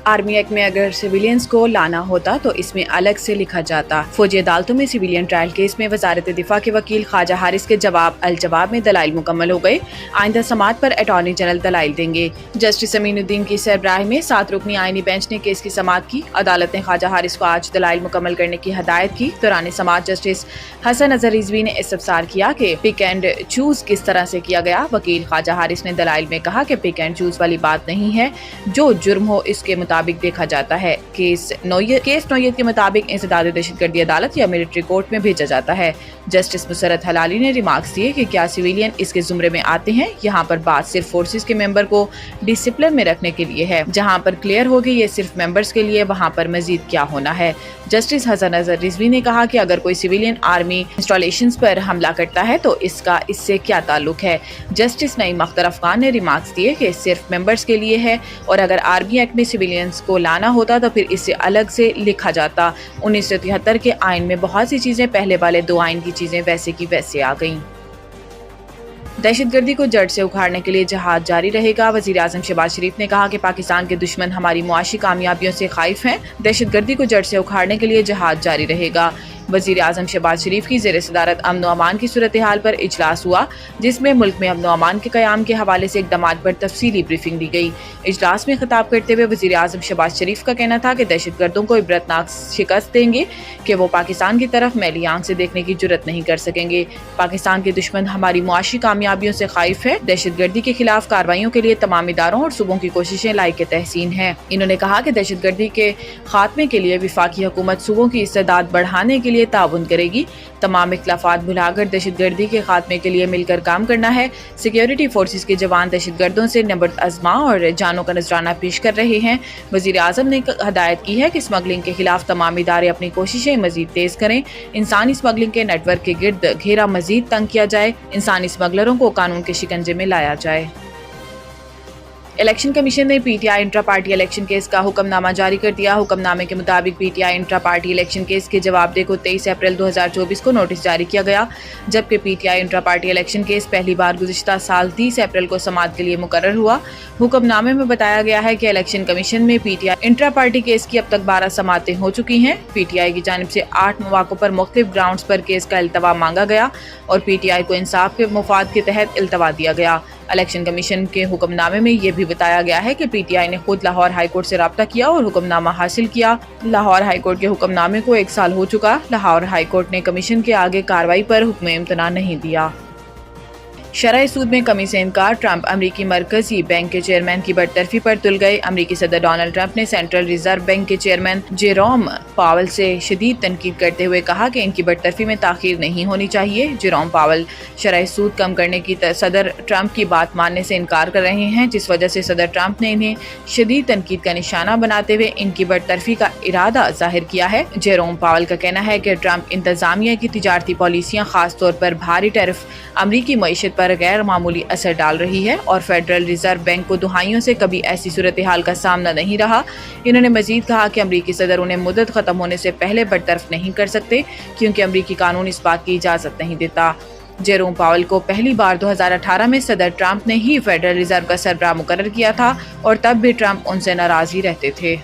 Army act में अगर civilians को लाना होता तो इसमें अलग से लिखा जाता। फौजी अदालतों में सिविलियन ट्रायल केस में वजारत दिफा के वकील ख्वाजा हारिस के जवाब में दलाइल मुकम्मल हो गए। आइंदा समात पर अटॉर्नी जनरल दलाइल देंगे। जस्टिस अमीनुद्दीन की सरबराही में 7 रुकनी आईनी बेंच ने केस की समात की। अदालत ने ख्वाजा हारिस को आज दलाइल मुकम्मल करने की हदायत की। दौरान समात जस्टिस हसन अजहर रिजवी ने इस्तफसार किया कि पिक एंड चूज किस तरह से किया गया। वकील ख्वाजा हारिस ने दलाइल में कहा कि पिक एंड चूज वाली बात नहीं है, जो जुर्म हो इसके मुताबिक देखा जाता है। केस नौयत के मुताबिक इंसदाद दहशतगर्दी अदालत या मिलिट्री कोर्ट में भेजा जाता है। जस्टिस मुसरत हलाली ने रिमार्क्स दिए कि क्या सिविलियन इसके जुमरे में आते हैं। यहाँ पर बात सिर्फ फोर्सेस के मेंबर को डिसिप्लिन में रखने के लिए है। जहाँ पर क्लियर होगी ये सिर्फ मेंबर्स के लिए, वहाँ पर मजीद क्या होना है। जस्टिस हसन अजहर रिजवी ने कहा कि अगर कोई सिविलियन आर्मी इंस्टॉलेशंस पर हमला करता है तो इसका इससे क्या ताल्लुक है। जस्टिस नईम अख्तर अफगान ने रिमार्क्स दिए कि सिर्फ मेंबर्स के लिए है और अगर आर्मी एक्ट में सिविलियंस को लाना होता तो फिर इससे अलग से लिखा जाता। 1973 के आइन में बहुत सी चीजें पहले वाले 2 आइन की चीजें वैसे की वैसे आ गईं। दहशतगर्दी को जड़ से उखाड़ने के लिए जहाद जारी रहेगा। वजीर आजम शहबाज शरीफ ने कहा कि पाकिस्तान के दुश्मन हमारी मुआशी कामयाबियों से खाइफ हैं। दहशतगर्दी को जड़ से उखाड़ने के लिए जहाद जारी रहेगा। वजीर आजम शहबाज शरीफ की ज़ेर सदारत अमन व अमान की सूरत हाल पर इजलास हुआ, जिसमें मुल्क में अमन व अमान के क़याम के हवाले से इक़दामात पर तफसीली ब्रीफिंग दी गई। इजलास में खिताब करते हुए वजीर आजम शहबाज शरीफ का कहना था कि दहशतगर्दों को इबरतनाक शिकस्त देंगे कि वो पाकिस्तान की तरफ मैली आंख से देखने की जुर्रत नहीं कर सकेंगे। पाकिस्तान के दुश्मन हमारी मुआशी कामयाबियों से खाइफ है। दहशतगर्दी के खिलाफ कार्रवाइयों के लिए तमाम इदारों और सूबों की कोशिशें लायक तहसीन हैं। इन्होंने कहा कि दहशतगर्दी के खात्मे के लिए वफाकी हुकूमत सूबों की इस्तेदाद बढ़ाने के लिए ताउन करेगी। तमाम इख्तलाफात भुलाकर दहशतगर्दी के खात्मे के लिए मिलकर काम करना है। सिक्योरिटी फोर्सेस के जवान दहशतगर्दों से नबर्द अज़मा और जानों का नजराना पेश कर रहे हैं। वजीर आजम ने हदायत की है कि स्मगलिंग के खिलाफ तमाम इदारे अपनी कोशिशें मजीद तेज करें। इंसानी स्मगलिंग के नेटवर्क के गिर्द घेरा मजीद तंग किया जाए। इंसानी स्मगलरों को कानून के शिकंजे में लाया जाए। इलेक्शन कमीशन ने PTI intra party election case का हुक्मनामा जारी कर दिया। हुक्मनामे के मुताबिक PTI intra party election case के जवाबदेह को 23 अप्रैल 2024 को नोटिस जारी किया गया, जबकि PTI intra party election case पहली बार गुज़िश्ता साल 30 अप्रैल को समाअत के लिए मुकर्रर हुआ। हुक्मनामे में बताया गया है कि इलेक्शन कमीशन में पीटीआई इंट्रा पार्टी केस की अब तक 12 समाअतें हो चुकी हैं। पीटीआई की जानिब से 8 मौक़ों पर मुख्तलिफ ग्राउंड्स पर केस का इल्तवा मांगा गया और पीटीआई को इंसाफ के मुफाद के तहत इल्तवा दिया गया। इलेक्शन कमीशन के हुक्मनामे में यह भी बताया गया है कि पीटीआई ने खुद लाहौर हाई कोर्ट से राब्ता किया और हुक्मनामा हासिल किया। लाहौर हाई कोर्ट के हुक्मनामे को 1 साल हो चुका। लाहौर हाई कोर्ट ने कमीशन के आगे कार्रवाई पर हुक्म इम्तना नहीं दिया। शरह सूद में कमी से इनकार। ट्रंप अमरीकी मरकजी बैंक के चेयरमैन की बरतरफी पर तुल गए। अमरीकी सदर डोनाल्ड ट्रंप ने सेंट्रल रिजर्व बैंक के चेयरमैन जेरोम पावल से शदीद तनकीद करते हुए कहा कि इनकी बरतरफी में ताखीर नहीं होनी चाहिए। जेरोम पावल शरह सूद कम करने की सदर ट्रंप की बात मानने से इनकार कर रहे हैं, जिस वजह से सदर ट्रंप ने इन्हें शदीद तनकीद का निशाना बनाते हुए इनकी बरतरफी का इरादा जाहिर किया है। जेरोम पावल का कहना है कि ट्रंप इंतजामिया की तिजारती पॉलिसियाँ खासतौर पर भारी टैरिफ अमरीकी मईशत पर गैर मामूली असर डाल रही है और फेडरल रिजर्व बैंक को दुहाइयों से कभी ऐसी सूरत हाल का सामना नहीं रहा। इन्होंने मजीद कहा कि अमरीकी सदर उन्हें मुद्दत खत्म होने से पहले बरतरफ नहीं कर सकते, क्योंकि अमरीकी कानून इस बात की इजाज़त नहीं देता। जेरोम पावल को पहली बार 2018 में सदर ट्रंप ने ही फेडरल रिजर्व का सरबराह मुकर्रर किया था और तब भी ट्रंप उनसे नाराज ही रहते थे।